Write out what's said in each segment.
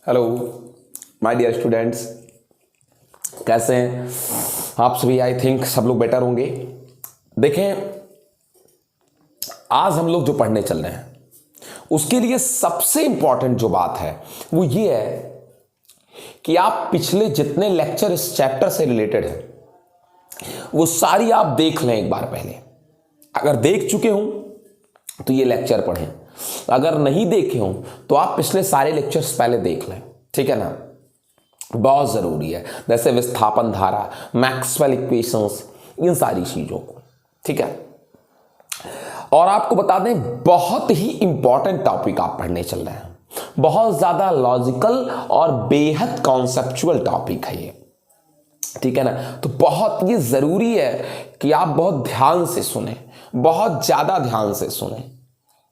Hello my dear students, कैसे हैं आप सभी। आई थिंक सब लोग बेटर होंगे। देखें, आज हम लोग जो पढ़ने चल रहे हैं उसके लिए सबसे इंपॉर्टेंट जो बात है वो ये है कि आप पिछले जितने लेक्चर इस चैप्टर से रिलेटेड है वो सारी आप देख लें एक बार पहले। अगर देख चुके हों तो ये लेक्चर पढ़ें, अगर नहीं देखे हों तो आप पिछले सारे लेक्चर्स पहले देख लें, ठीक है ना। बहुत जरूरी है, जैसे विस्थापन धारा, मैक्सवेल इक्वेशंस, इन सारी चीजों को, ठीक है। और आपको बता दें, बहुत ही इंपॉर्टेंट टॉपिक आप पढ़ने चल रहे हैं, बहुत ज्यादा लॉजिकल और बेहद कॉन्सेप्चुअल टॉपिक है ये, ठीक है ना। तो बहुत ये जरूरी है कि आप बहुत ध्यान से सुने, बहुत ज्यादा ध्यान से सुने,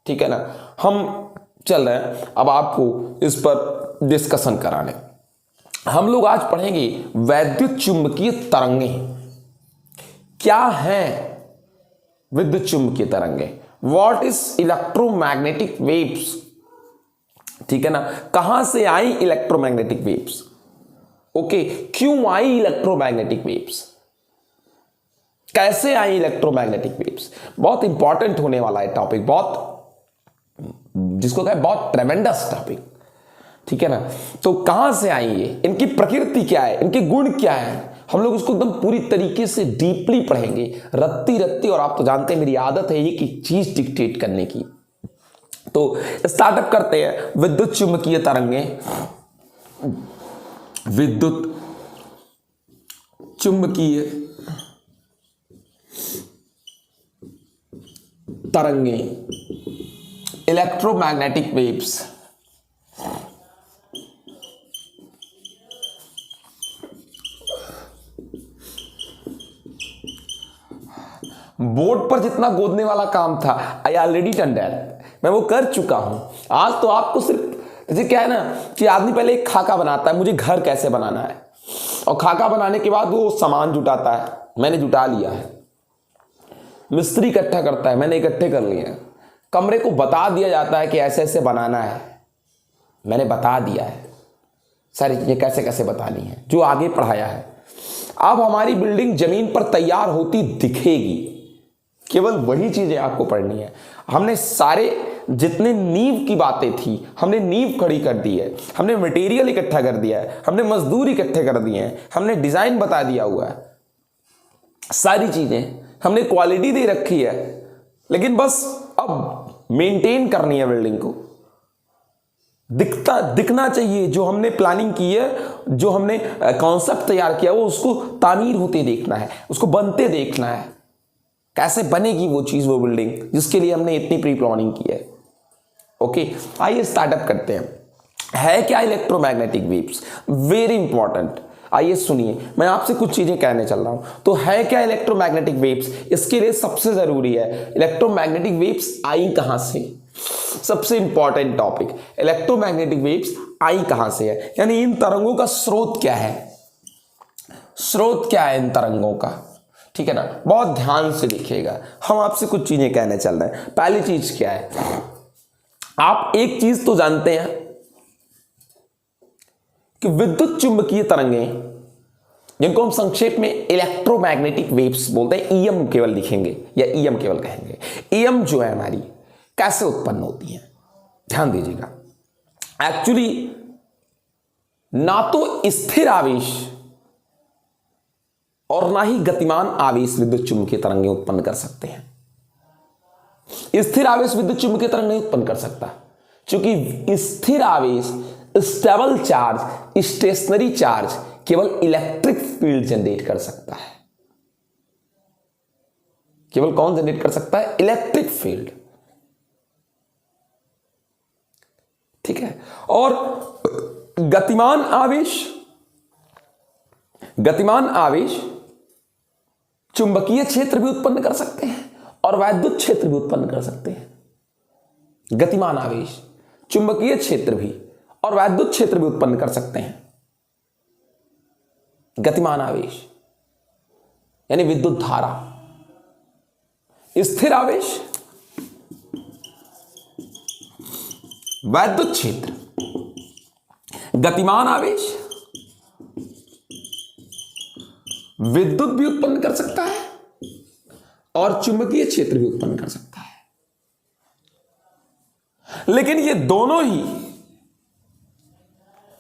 ठीक है ना। हम चल रहे हैं अब आपको इस पर डिस्कशन कराने। हम लोग आज पढ़ेंगे वैद्युत चुंबकीय तरंगें क्या हैं। विद्युत चुंबकीय तरंगें, व्हाट इज इलेक्ट्रोमैग्नेटिक वेव्स, ठीक है ना। कहां से आई इलेक्ट्रोमैग्नेटिक वेव्स, ओके, क्यों आई इलेक्ट्रोमैग्नेटिक वेव्स, कैसे आई इलेक्ट्रोमैग्नेटिक वेव्स। बहुत इंपॉर्टेंट होने वाला है टॉपिक, बहुत जिसको कहे बहुत ट्रेमेंडस टॉपिक, ठीक है ना। तो कहां से आई ये, इनकी प्रकृति क्या है, इनके गुण क्या है, हम लोग इसको एकदम पूरी तरीके से डीपली पढ़ेंगे, रत्ती रत्ती। और आप तो जानते हैं मेरी आदत है ये कि चीज डिक्टेट करने की। तो स्टार्टअप करते हैं। विद्युत चुंबकीय तरंगें, विद्युत चुंबकीय तरंगें, इलेक्ट्रोमैग्नेटिक वेव्स। बोर्ड पर जितना गोदने वाला काम था आई ऑलरेडी डन दैट, मैं वो कर चुका हूं। आज तो आपको सिर्फ जैसे क्या है ना कि आदमी पहले एक खाका बनाता है, मुझे घर कैसे बनाना है, और खाका बनाने के बाद वो सामान जुटाता है, मैंने जुटा लिया है। मिस्त्री इकट्ठा करता है, मैंने इकट्ठे कर लिए हैं। कमरे को बता दिया जाता है कि ऐसे ऐसे बनाना है, मैंने बता दिया है सारी चीजें कैसे कैसे बतानी है, जो आगे पढ़ाया है। अब हमारी बिल्डिंग जमीन पर तैयार होती दिखेगी, केवल वही चीजें आपको पढ़नी है। हमने सारे जितने नींव की बातें थी, हमने नींव खड़ी कर दी है, हमने मटेरियल इकट्ठा कर दिया है, हमने मजदूर इकट्ठे कर दिए हैं, हमने डिजाइन बता दिया हुआ है, सारी चीजें हमने क्वालिटी दे रखी है। लेकिन बस अब मेंटेन करनी है बिल्डिंग को, दिखना चाहिए। जो हमने प्लानिंग की है, जो हमने कॉन्सेप्ट तैयार किया वो उसको तामीर होते देखना है, उसको बनते देखना है, कैसे बनेगी वो चीज, वो बिल्डिंग जिसके लिए हमने इतनी प्री प्लानिंग की है। ओके, आइए स्टार्टअप करते हैं। है क्या इलेक्ट्रोमैग्नेटिक वेव्स, वेरी इंपॉर्टेंट। आइए सुनिए, मैं आपसे कुछ चीजें कहने चल रहा हूं। तो है क्या इलेक्ट्रोमैग्नेटिक वेव्स, इसके लिए सबसे जरूरी है इलेक्ट्रोमैग्नेटिक वेव्स आई कहां से। सबसे इंपॉर्टेंट टॉपिक, इलेक्ट्रोमैग्नेटिक वेव्स आई कहां से है, यानी इन तरंगों का स्रोत क्या है, स्रोत क्या है इन तरंगों का, ठीक है ना। बहुत ध्यान से देखिएगा, हम आपसे कुछ चीजें कहने चल रहे हैं। पहली चीज क्या है, आप एक चीज तो जानते हैं कि विद्युत चुंबकीय तरंगें, जिनको हम संक्षेप में इलेक्ट्रोमैग्नेटिक वेव्स बोलते हैं, ईएम केवल लिखेंगे या ईएम केवल कहेंगे। ईएम जो है हमारी कैसे उत्पन्न होती है, ध्यान दीजिएगा। एक्चुअली ना तो स्थिर आवेश और ना ही गतिमान आवेश विद्युत चुंबकीय तरंगें उत्पन्न कर सकते हैं। स्थिर आवेश विद्युत चुंबकीय तरंग नहीं उत्पन्न कर सकता, क्योंकि स्थिर आवेश, स्टेबल चार्ज, स्टेशनरी चार्ज केवल इलेक्ट्रिक फील्ड जनरेट कर सकता है। केवल कौन जनरेट कर सकता है, इलेक्ट्रिक फील्ड, ठीक है। और गतिमान आवेश चुंबकीय क्षेत्र भी उत्पन्न कर सकते हैं और वैद्युत क्षेत्र भी उत्पन्न कर सकते हैं। गतिमान आवेश चुंबकीय क्षेत्र भी और वैद्युत क्षेत्र भी उत्पन्न कर सकते हैं। गतिमान आवेश यानी विद्युत धारा, स्थिर आवेश, वैद्युत क्षेत्र गतिमान आवेश विद्युत भी उत्पन्न कर सकता है और चुंबकीय क्षेत्र भी उत्पन्न कर सकता है, लेकिन ये दोनों ही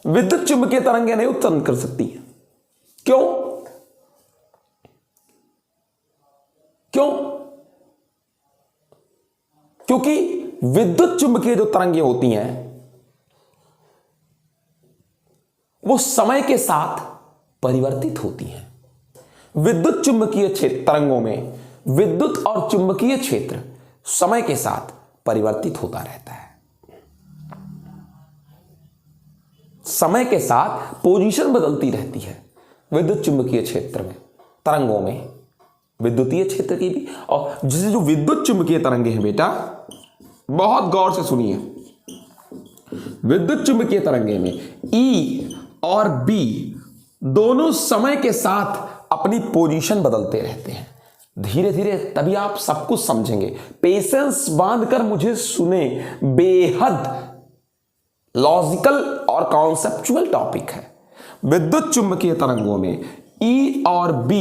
विद्युत चुंबकीय तरंगें नहीं उत्पन्न कर सकती हैं। क्यों? क्योंकि विद्युत चुंबकीय जो तरंगें होती हैं वो समय के साथ परिवर्तित होती हैं। विद्युत चुंबकीय क्षेत्र तरंगों में विद्युत और चुंबकीय क्षेत्र समय के साथ परिवर्तित होता रहता है। समय के साथ पोजीशन बदलती रहती है विद्युत चुंबकीय क्षेत्र में, तरंगों में, विद्युतीय क्षेत्र की भी। और जैसे जो विद्युत चुंबकीय तरंगे हैं बेटा, बहुत गौर से सुनिए, विद्युत चुंबकीय तरंगे में E और B दोनों समय के साथ अपनी पोजीशन बदलते रहते हैं। धीरे धीरे तभी आप सब कुछ समझेंगे। पेशेंस बांधकर मुझे सुने, बेहद लॉजिकल और कॉन्सेप्चुअल टॉपिक है। विद्युत चुंबकीय तरंगों में E और B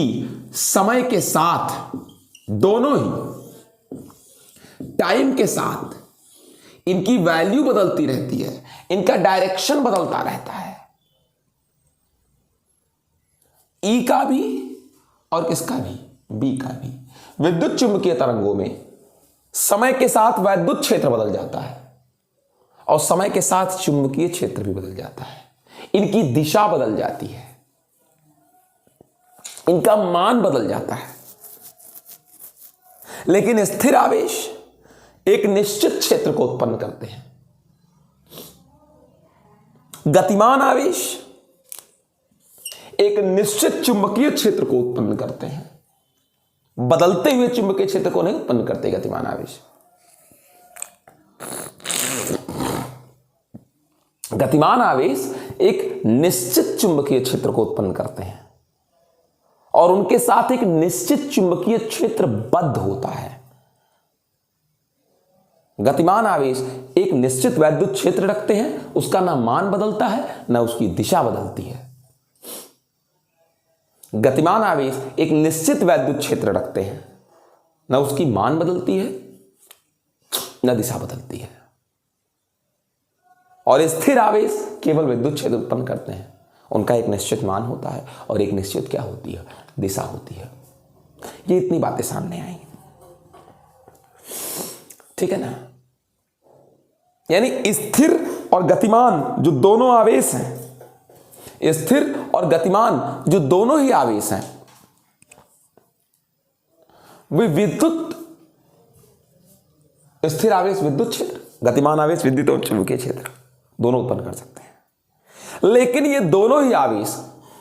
समय के साथ, दोनों ही टाइम के साथ इनकी वैल्यू बदलती रहती है, इनका डायरेक्शन बदलता रहता है। E का भी और किसका भी, B का भी। विद्युत चुंबकीय तरंगों में समय के साथ वैद्युत क्षेत्र बदल जाता है और समय के साथ चुंबकीय क्षेत्र भी बदल जाता है। इनकी दिशा बदल जाती है, इनका मान बदल जाता है। लेकिन स्थिर आवेश एक निश्चित क्षेत्र को उत्पन्न करते हैं। गतिमान आवेश एक निश्चित चुंबकीय क्षेत्र को उत्पन्न करते हैं, बदलते हुए चुंबकीय क्षेत्र को नहीं उत्पन्न करते गतिमान आवेश। गतिमान आवेश एक निश्चित चुंबकीय क्षेत्र को उत्पन्न करते हैं और उनके साथ एक निश्चित चुंबकीय क्षेत्र बद्ध होता है। गतिमान आवेश एक निश्चित वैद्युत क्षेत्र रखते हैं, उसका ना मान बदलता है ना उसकी दिशा बदलती है। गतिमान आवेश एक निश्चित वैद्युत क्षेत्र रखते हैं, ना उसकी मान बदलती है ना दिशा बदलती है। और स्थिर आवेश केवल विद्युत क्षेत्र उत्पन्न करते हैं, उनका एक निश्चित मान होता है और एक निश्चित क्या होती है, दिशा होती है। ये इतनी बातें सामने आई, ठीक है ना। यानी स्थिर और गतिमान जो दोनों आवेश हैं, स्थिर और गतिमान जो दोनों ही आवेश हैं, वे विद्युत, स्थिर आवेश विद्युत क्षेत्र, गतिमान आवेश विद्युत और चुंबकीय क्षेत्र दोनों उत्पन्न कर सकते हैं। लेकिन ये दोनों ही आवेश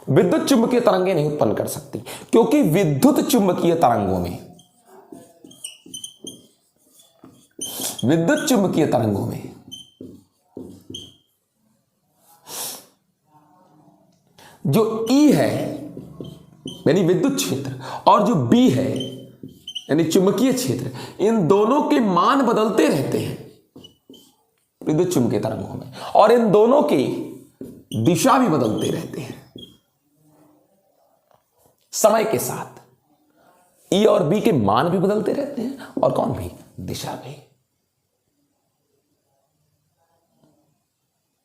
विद्युत चुंबकीय तरंगें नहीं उत्पन्न कर सकती, क्योंकि विद्युत चुंबकीय तरंगों में, विद्युत चुंबकीय तरंगों में जो E है यानी विद्युत क्षेत्र और जो B है यानी चुंबकीय क्षेत्र, इन दोनों के मान बदलते रहते हैं विद्युत चुंबकीय तरंगों में, और इन दोनों की दिशा भी बदलते रहते हैं समय के साथ। E और B के मान भी बदलते रहते हैं और कौन भी, दिशा भी।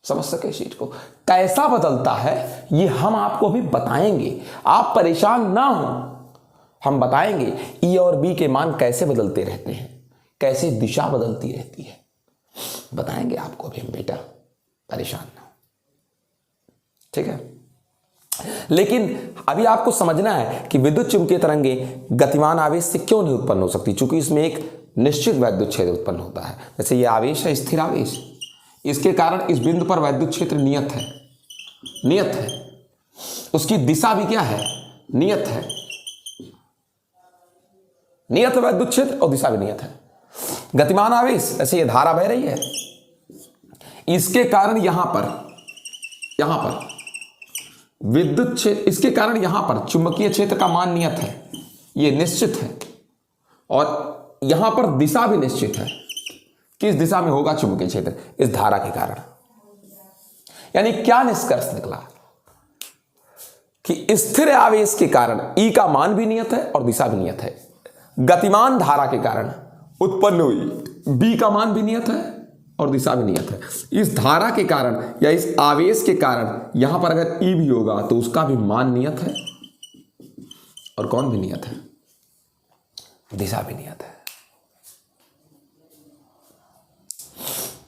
समझ सके इस चीज को, कैसा बदलता है ये हम आपको भी बताएंगे, आप परेशान ना हो, हम बताएंगे E और B के मान कैसे बदलते रहते हैं, कैसे दिशा बदलती रहती है, बताएंगे आपको भी हम बेटा, परेशान ना हो, ठीक है। लेकिन अभी आपको समझना है कि विद्युत चुंबकीय तरंगे गतिमान आवेश से क्यों नहीं उत्पन्न हो सकती, चूंकि इसमें एक निश्चित वैद्युत क्षेत्र उत्पन्न होता है। जैसे ये आवेश है स्थिर आवेश, इसके कारण इस बिंदु पर वैद्युत क्षेत्र नियत है, नियत है, उसकी दिशा भी क्या है, नियत है, नियत वैद्युत क्षेत्र और दिशा भी नियत है। गतिमान आवेश, ऐसे ये धारा बह रही है, इसके कारण यहां पर विद्युत क्षेत्र, इसके कारण यहां पर चुंबकीय क्षेत्र का मान नियत है, ये निश्चित है, और यहां पर दिशा भी निश्चित है, किस दिशा में होगा चुंबकीय क्षेत्र, इस धारा के कारण। यानी क्या निष्कर्ष निकला कि स्थिर आवेश के कारण ई का मान भी नियत है और दिशा भी नियत है। गतिमान धारा के कारण उत्पन्न हुई बी का मान भी नियत है और दिशा भी नियत है। इस धारा के कारण या इस आवेश के कारण यहां पर अगर ई भी होगा तो उसका भी मान नियत है और कौन भी नियत है, दिशा भी नियत है।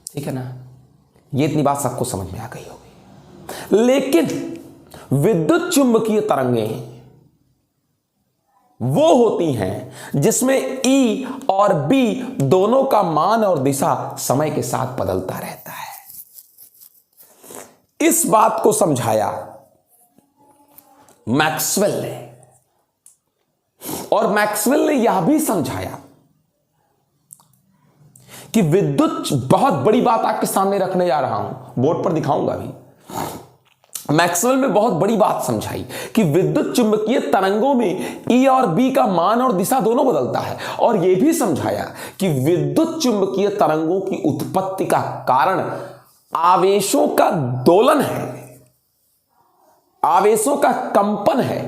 ठीक है ना, ये इतनी बात सबको समझ में आ गई होगी। लेकिन विद्युत चुंबकीय तरंगें वो होती हैं जिसमें ई और बी दोनों का मान और दिशा समय के साथ बदलता रहता है। इस बात को समझाया मैक्सवेल ने, और मैक्सवेल ने यह भी समझाया कि विद्युत, बहुत बड़ी बात आपके सामने रखने जा रहा हूं, बोर्ड पर दिखाऊंगा भी। मैक्सवेल में बहुत बड़ी बात समझाई कि विद्युत चुंबकीय तरंगों में ई और बी का मान और दिशा दोनों बदलता है, और यह भी समझाया कि विद्युत चुंबकीय तरंगों की उत्पत्ति का कारण आवेशों का दोलन है, आवेशों का कंपन है।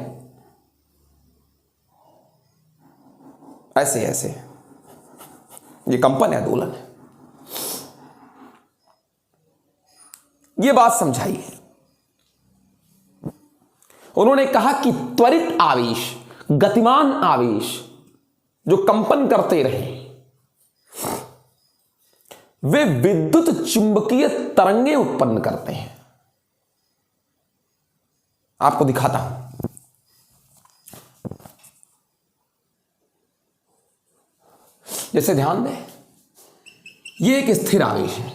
ऐसे ऐसे ये कंपन है, दोलन है। ये बात समझाई है। उन्होंने कहा कि त्वरित आवेश, गतिमान आवेश जो कंपन करते रहे, वे विद्युत चुंबकीय तरंगें उत्पन्न करते हैं। आपको दिखाता हूं। जैसे ध्यान दें, ये एक स्थिर आवेश है,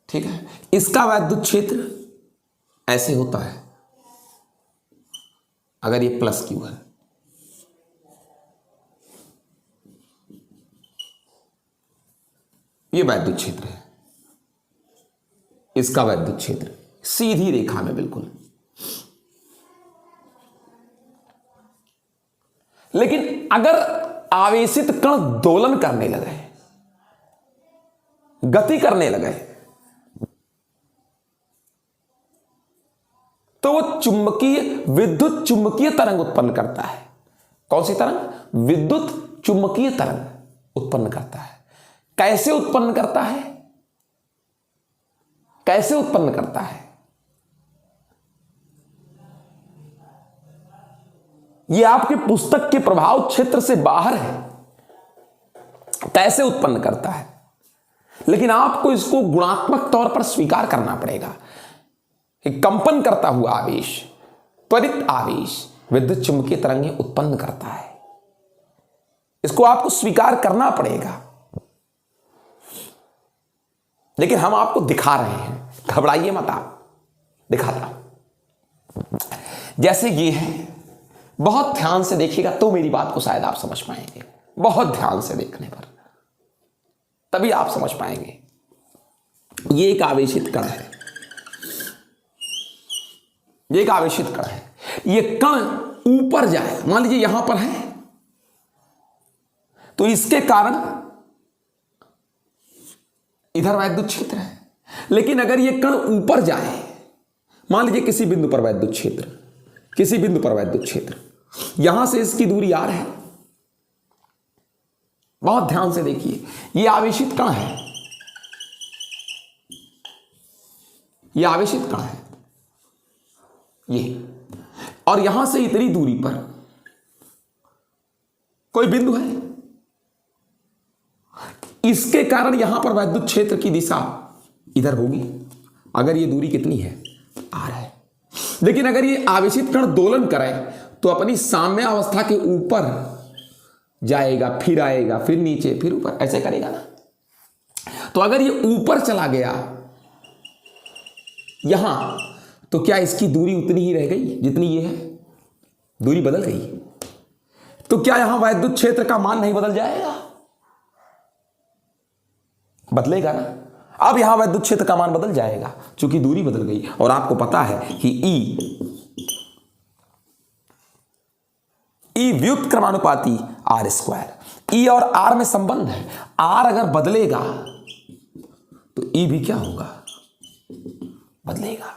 ठीक है। इसका वैद्युत क्षेत्र ऐसे होता है अगर ये प्लस क्यू है, ये वैद्युत क्षेत्र है, इसका वैद्युत क्षेत्र सीधी रेखा में बिल्कुल। लेकिन अगर आवेशित कण दोलन करने लगे, गति करने लगे, तो वो चुंबकीय, विद्युत चुंबकीय तरंग उत्पन्न करता है। कौन सी तरंग? विद्युत चुंबकीय तरंग उत्पन्न करता है। कैसे उत्पन्न करता है? कैसे उत्पन्न करता है? यह आपके पुस्तक के प्रभाव क्षेत्र से बाहर है, कैसे उत्पन्न करता है, लेकिन आपको इसको गुणात्मक तौर पर स्वीकार करना पड़ेगा। कंपन करता हुआ आवेश, त्वरित आवेश विद्युत चुंबकीय तरंगें उत्पन्न करता है, इसको आपको स्वीकार करना पड़ेगा। लेकिन हम आपको दिखा रहे हैं, घबराइए मत, आप दिखाता हूं। जैसे ये है, बहुत ध्यान से देखिएगा तो मेरी बात को शायद आप समझ पाएंगे। बहुत ध्यान से देखने पर तभी आप समझ पाएंगे। ये एक आवेशित कण है, ये एक आवेशित कण है। ये कण ऊपर जाए, मान लीजिए यहां पर है, तो इसके कारण इधर वैद्युत क्षेत्र है। लेकिन अगर ये कण ऊपर जाए, मान लीजिए किसी बिंदु पर वैद्युत क्षेत्र, किसी बिंदु पर वैद्युत क्षेत्र, यहां से इसकी दूरी r है। बहुत ध्यान से देखिए, ये आवेशित कण है, ये आवेशित कण है ये, और यहां से इतनी दूरी पर कोई बिंदु है, इसके कारण यहां पर वैद्युत क्षेत्र की दिशा इधर होगी। अगर ये दूरी कितनी है? r है। लेकिन अगर ये आवेशित कण दोलन करे तो अपनी साम्यावस्था के ऊपर जाएगा, फिर आएगा, फिर नीचे, फिर ऊपर, ऐसे करेगा ना। तो अगर ये ऊपर चला गया यहां, तो क्या इसकी दूरी उतनी ही रह गई जितनी ये है? दूरी बदल गई, तो क्या यहां वैद्युत क्षेत्र का मान नहीं बदल जाएगा? बदलेगा ना। अब यहां वैद्युत क्षेत्र का मान बदल जाएगा क्योंकि दूरी बदल गई। और आपको पता है कि ई व्युत्क्रमानुपाती आर स्क्वायर, ई और आर में संबंध है। आर अगर बदलेगा तो ई भी क्या होगा? बदलेगा।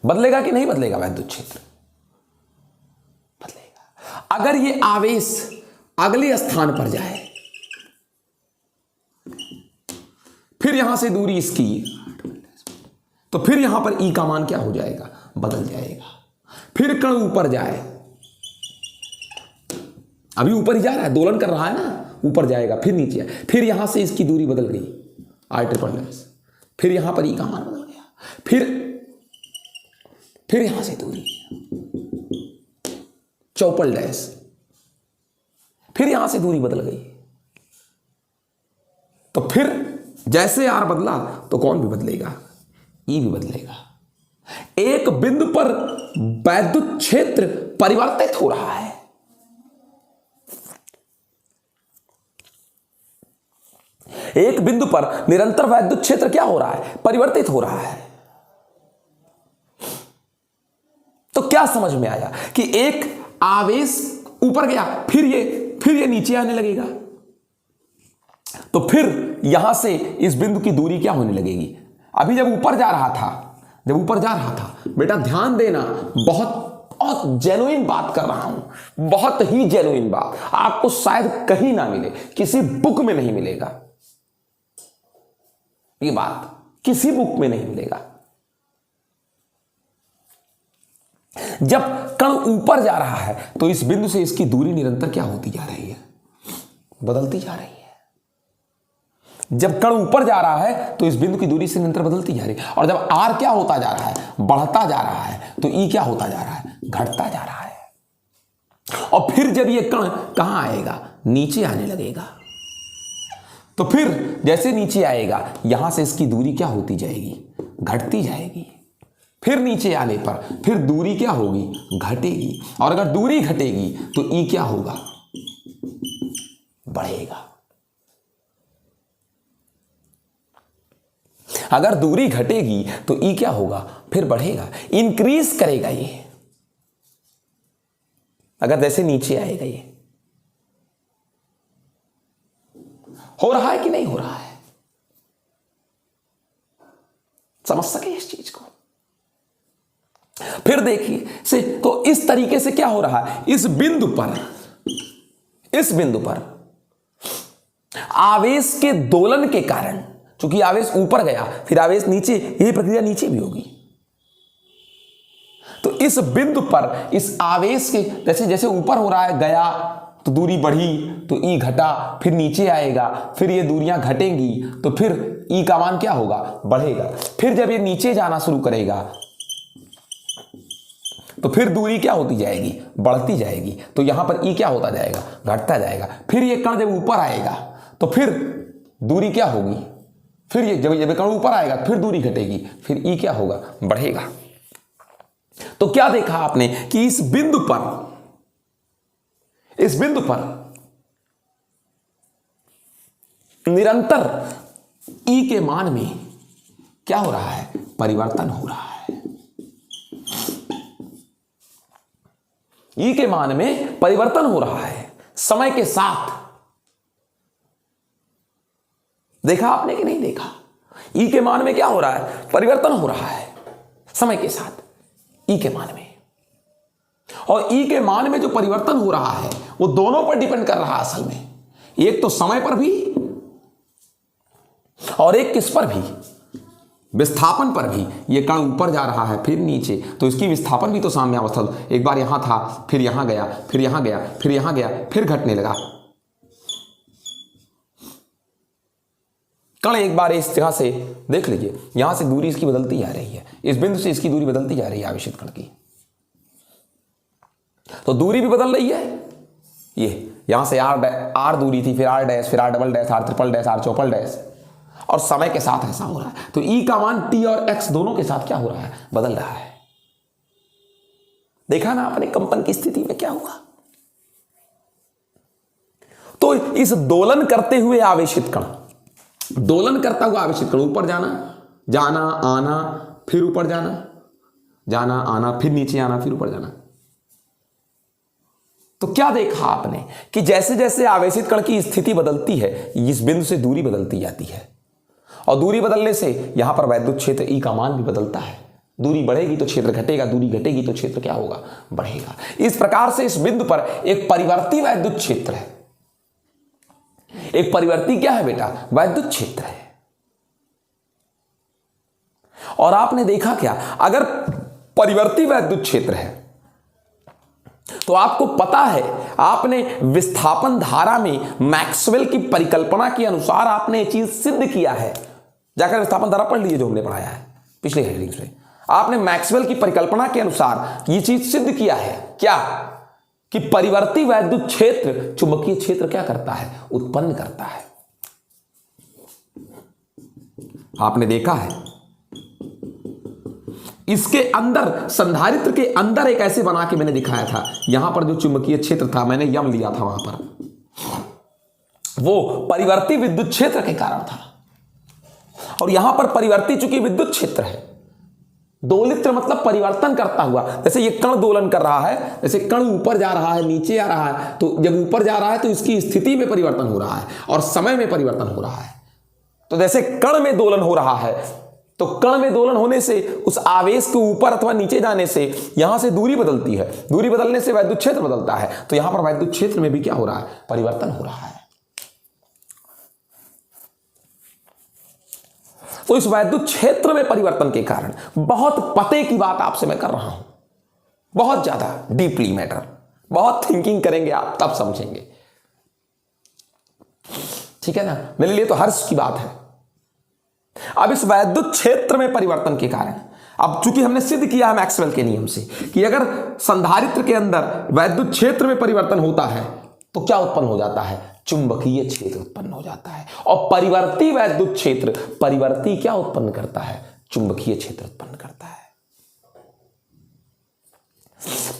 बदलेगा कि नहीं बदलेगा वैद्युत क्षेत्र? बदलेगा। अगर ये आवेश अगले स्थान पर जाए, फिर यहां से दूरी इसकी, तो फिर यहां पर ई का मान क्या हो जाएगा? बदल जाएगा। फिर कण ऊपर जाए, अभी ऊपर ही जा रहा है, दोलन कर रहा है ना, ऊपर जाएगा, फिर नीचे आए, फिर यहां से इसकी दूरी बदल गई R∼, फिर यहां पर ई का मान बदल गया, फिर यहां से दूरी R∼, फिर यहां से दूरी बदल गई। तो फिर जैसे R बदला तो कौन भी बदलेगा? ई भी बदलेगा। एक बिंदु पर वैद्युत क्षेत्र परिवर्तित हो रहा है। एक बिंदु पर निरंतर वैद्युत क्षेत्र क्या हो रहा है? परिवर्तित हो रहा है। तो क्या समझ में आया कि एक आवेश ऊपर गया, फिर ये नीचे आने लगेगा, तो फिर यहां से इस बिंदु की दूरी क्या होने लगेगी? अभी जब ऊपर जा रहा था, बेटा ध्यान देना, बहुत जेन्युइन बात कर रहा हूं, बहुत ही जेन्युइन बात, आपको शायद कहीं ना मिले, किसी बुक में नहीं मिलेगा, ये बात किसी बुक में नहीं मिलेगा। जब कण ऊपर जा रहा है तो इस बिंदु से इसकी दूरी निरंतर क्या होती जा रही है? बदलती जा रही है। जब कण ऊपर जा रहा है तो इस बिंदु की दूरी से निरंतर बदलती जा रही है, और जब R क्या होता जा रहा है? बढ़ता जा रहा है, तो E क्या होता जा रहा है? घटता जा रहा है। और फिर जब ये कण कहां आएगा? नीचे आने लगेगा। तो फिर जैसे नीचे आएगा, यहां से इसकी दूरी क्या होती जाएगी? घटती जाएगी। फिर नीचे आने पर फिर दूरी क्या होगी? घटेगी। और अगर दूरी घटेगी तो ई क्या होगा? बढ़ेगा। अगर दूरी घटेगी तो ई क्या होगा? फिर बढ़ेगा, इंक्रीज करेगा ये। अगर जैसे नीचे आएगा, ये हो रहा है कि नहीं हो रहा है? समझ सके इस चीज को? फिर देखिए से, तो इस तरीके से क्या हो रहा है? इस बिंदु पर आवेश के दोलन के कारण, चूंकि आवेश ऊपर गया फिर आवेश नीचे, यही प्रक्रिया नीचे भी होगी। तो इस बिंदु पर इस आवेश के जैसे जैसे ऊपर हो रहा है, गया तो दूरी बढ़ी, तो ई घटा, फिर नीचे आएगा, फिर ये दूरियां घटेंगी, तो फिर ई का मान क्या होगा? बढ़ेगा। फिर जब ये नीचे जाना शुरू करेगा तो फिर दूरी क्या होती जाएगी? बढ़ती जाएगी। तो यहां पर ई क्या होता जाएगा? घटता जाएगा। फिर ये कण जब ऊपर आएगा तो फिर दूरी क्या होगी? फिर ये जब कण ऊपर आएगा फिर दूरी घटेगी, फिर ई क्या होगा? बढ़ेगा। तो क्या देखा आपने कि इस बिंदु पर निरंतर ई के मान में क्या हो रहा है? परिवर्तन हो रहा है। ई के मान में परिवर्तन हो रहा है समय के साथ। देखा आपने कि नहीं देखा? ई के मान में क्या हो रहा है? परिवर्तन हो रहा है समय के साथ ई के मान में। और ई के मान में जो परिवर्तन हो रहा है वो दोनों पर डिपेंड कर रहा है असल में। एक तो समय पर भी और एक किस पर भी? विस्थापन पर भी। ये कण ऊपर जा रहा है फिर नीचे, तो इसकी विस्थापन भी तो साम्य अवस्था, एक बार यहां था, फिर यहां गया, फिर यहां गया, फिर यहां गया, फिर घटने लगा। कण एक बार इस जगह से देख लीजिए, यहां से दूरी इसकी बदलती जा रही है, इस बिंदु से इसकी दूरी बदलती जा रही है आवेशित कण की। तो दूरी भी बदल रही है। ये यहां से आर दूरी थी, फिर R', फिर R∼, R∼, R∼, और समय के साथ ऐसा हो रहा है। तो ई का मान t और x दोनों के साथ क्या हो रहा है? बदल रहा है। देखा ना आपने कंपन की स्थिति में क्या हुआ? तो इस दोलन करते हुए आवेशित कण, दोलन करता हुआ आवेशित कण, ऊपर जाना आना, फिर ऊपर जाना आना, फिर नीचे आना, फिर ऊपर जाना। तो क्या देखा आपने कि जैसे जैसे आवेशित कण की स्थिति बदलती है, इस बिंदु से दूरी बदलती जाती है, और दूरी बदलने से यहां पर वैद्युत क्षेत्र ई का मान भी बदलता है। दूरी बढ़ेगी तो क्षेत्र घटेगा, दूरी घटेगी तो क्षेत्र क्या होगा, बढ़ेगा। इस प्रकार से इस बिंदु पर एक परिवर्ती वैद्युत क्षेत्र है। एक परिवर्ती क्या है बेटा, वैद्युत क्षेत्र है। और आपने देखा क्या, अगर परिवर्ती वैद्युत क्षेत्र है तो आपको पता है, आपने विस्थापन धारा में मैक्सवेल की परिकल्पना के अनुसार आपने ये चीज सिद्ध किया है। जाकर विस्थापन धारा पढ़ लीजिए जो हमने पढ़ाया है पिछले हेडिंग्स में। आपने मैक्सवेल की परिकल्पना के अनुसार ये चीज सिद्ध किया है, क्या कि परिवर्ती वैद्युत क्षेत्र चुंबकीय क्षेत्र क्या करता है, उत्पन्न करता है। आपने देखा है इसके अंदर, संधारित्र के अंदर एक ऐसे बना के मैंने दिखाया था, यहां पर जो चुंबकीय क्षेत्र था मैंने यम लिया था, वहां पर वो परिवर्ती विद्युत क्षेत्र के कारण था। और यहां पर परिवर्ती चूंकि विद्युत क्षेत्र है, दोलित्र मतलब परिवर्तन करता हुआ। जैसे ये कण दोलन कर रहा है, जैसे कण ऊपर जा रहा है, नीचे आ रहा है, तो जब ऊपर जा रहा है तो इसकी स्थिति में परिवर्तन हो रहा है और समय में परिवर्तन हो रहा है। तो जैसे कण में दोलन हो रहा है, तो कण में दोलन होने से उस आवेश के ऊपर अथवा नीचे जाने से यहां से दूरी बदलती है, दूरी बदलने से वैद्युत क्षेत्र बदलता है। तो यहां पर वैद्युत क्षेत्र में भी क्या हो रहा है, परिवर्तन हो रहा है। तो इस वैद्युत क्षेत्र में परिवर्तन के कारण, बहुत पते की बात आपसे मैं कर रहा हूं, बहुत ज्यादा डीपली मैटर, बहुत थिंकिंग करेंगे आप तब समझेंगे, ठीक है ना। मेरे लिए तो हर्ष की बात है। अब इस वैद्युत क्षेत्र में परिवर्तन के कारण, अब चूंकि हमने सिद्ध किया है मैक्सवेल के नियम से कि अगर संधारित्र के अंदर वैद्युत क्षेत्र में परिवर्तन होता है तो क्या उत्पन्न हो जाता है, चुंबकीय क्षेत्र उत्पन्न हो जाता है। और परिवर्ती वैद्युत क्षेत्र, परिवर्ती क्या उत्पन्न करता है, चुंबकीय क्षेत्र उत्पन्न करता है।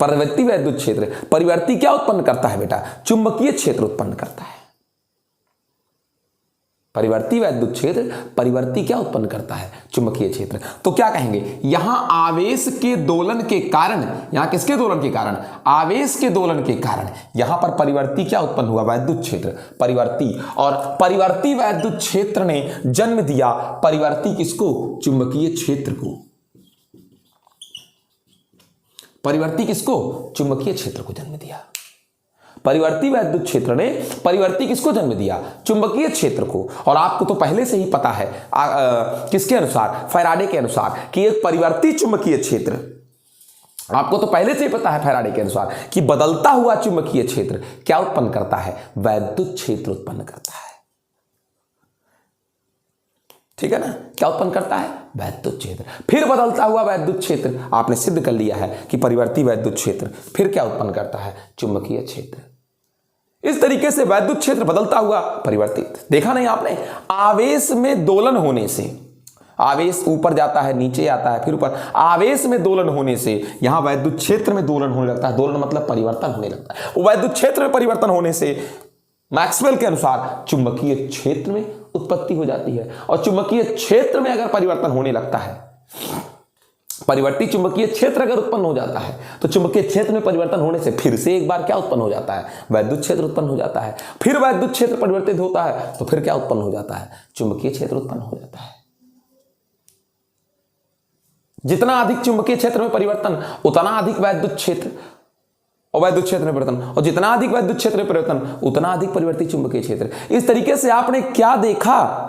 परिवर्ती वैद्युत क्षेत्र, परिवर्ती क्या उत्पन्न करता है बेटा, चुंबकीय क्षेत्र उत्पन्न करता है। परिवर्ती वैद्युत क्षेत्र, परिवर्ती क्या उत्पन्न करता है, चुंबकीय क्षेत्र। तो क्या कहेंगे, यहां आवेश के दोलन के कारण, यहां किसके दोलन के कारण, आवेश के दोलन के कारण यहां पर परिवर्ती क्या उत्पन्न हुआ, वैद्युत क्षेत्र, परिवर्ती। और परिवर्ती वैद्युत क्षेत्र ने जन्म दिया परिवर्ती किसको, चुंबकीय क्षेत्र को। परिवर्ती किसको, चुंबकीय क्षेत्र को जन्म दिया। परिवर्ती वैद्युत क्षेत्र ने परिवर्ती किसको जन्म दिया, चुंबकीय क्षेत्र को। और आपको तो पहले से ही पता है किसके अनुसार, फैराडे के अनुसार, कि एक परिवर्ती चुंबकीय क्षेत्र, आपको तो पहले से ही पता है फैराडे के अनुसार कि बदलता हुआ चुंबकीय क्षेत्र क्या उत्पन्न करता है, वैद्युत क्षेत्र उत्पन्न करता है। ठीक है ना, क्या उत्पन्न करता है, वैद्युत क्षेत्र। फिर बदलता हुआ वैद्युत क्षेत्र, आपने सिद्ध कर लिया है कि परिवर्ती वैद्युत क्षेत्र फिर क्या उत्पन्न करता है, चुंबकीय क्षेत्र। इस तरीके से वैद्युत क्षेत्र बदलता हुआ परिवर्तित, देखा नहीं आपने, आवेश में दोलन होने से, आवेश ऊपर जाता है, नीचे आता है, फिर ऊपर, आवेश में दोलन होने से यहां वैद्युत क्षेत्र में दोलन होने लगता है। दोलन मतलब परिवर्तन होने लगता है। वैद्युत क्षेत्र में परिवर्तन होने से मैक्सवेल के अनुसार चुंबकीय क्षेत्र में उत्पत्ति हो जाती है। और चुंबकीय क्षेत्र में अगर परिवर्तन होने लगता है, परिवर्ती चुंबकीय क्षेत्र अगर उत्पन्न हो जाता है, तो चुंबकीय क्षेत्र में परिवर्तन होने से फिर से एक बार क्या उत्पन्न हो जाता है, वैद्युत क्षेत्र उत्पन्न हो जाता है। फिर वैद्युत क्षेत्र परिवर्तित होता है तो फिर क्या उत्पन्न हो जाता है, चुंबकीय क्षेत्र उत्पन्न हो जाता है। जितना अधिक चुंबकीय क्षेत्र में परिवर्तन, उतना अधिक वैद्युत क्षेत्र और वैद्युत क्षेत्र में परिवर्तन, और जितना अधिक वैद्युत क्षेत्र में परिवर्तन उतना अधिक परिवर्ती चुंबकीय क्षेत्र। इस तरीके से आपने क्या देखा,